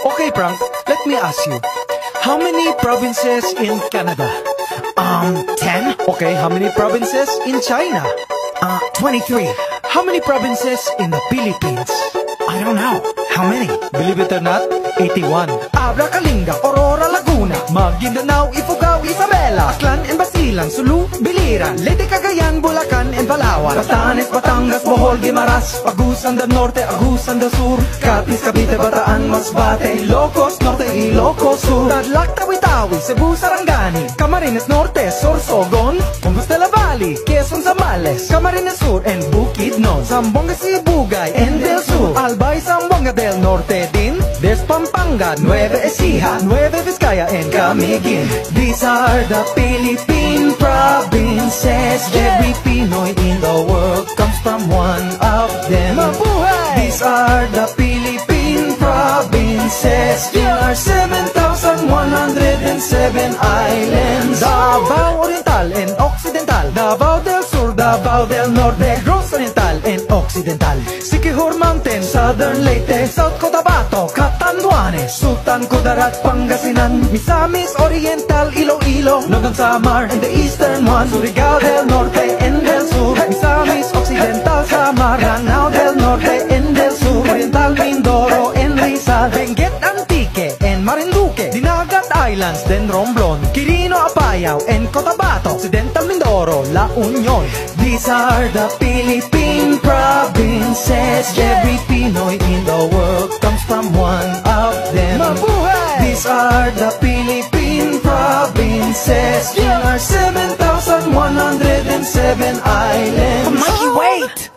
Okay, Frank, let me ask you. How many provinces in Canada? 10? Okay, how many provinces in China? 23. How many provinces in the Philippines? I don't know. How many? Believe it or not, 81. Abra, Kalinga, Aurora, Laguna, Maguindanao, Ifugao, Isabela, Aklan and Basilan, Sulu, Biliran, Leyte, Cagayan, Bulacan and Palawan, Batanes, Batangas, Bohol, Guimaras, Agusan del Norte, Agusan del Sur, Capiz, Cavite, Bataan, Masbate, Ilocos Norte, Ilocos Sur, Tarlac, Tawi-Tawi, Cebu, Sarangani, Camarines Norte, Sorsogon, Compostela Valley, Quezon, Zambales, Camarines Sur and Bukidnon, Zamboanga, Sibugay and Del Sur, Albay, Zamboanga del Norte din, Des Pampanga, Nueva Ecija, Nueva Vizcaya and Camiguin. These are the Philippine provinces. Every Pinoy in the world comes from one of them. Mabuhay! These are the Philippine provinces. There are 7,107 islands. Davao Oriental and Occidental, Davao del Sur, Davao del Norte, Negros Oriental and Occidental, Siquijor Mountain, Southern Leyte, South Cotabato, Catanduanes, Sultan Kudarat, Pangasinan, Misamis Oriental, Iloilo, Nogon Samar and the eastern one, Surigao del Norte and del Sur, Misamis Occidental, Samar, Lanao del Norte and del Sur, Oriental Mindoro and Rizal, Benguet Antique and Marinduque, Dinagat Islands, then Romblon, Quirino Apayao and Cotabato, Occidental Mindoro, La Union. These are the Philippine provinces. Every Pinoy in the world comes from one of them. Mabuhay! These are the Philippine provinces. There are 7,107 islands. Mikey, wait!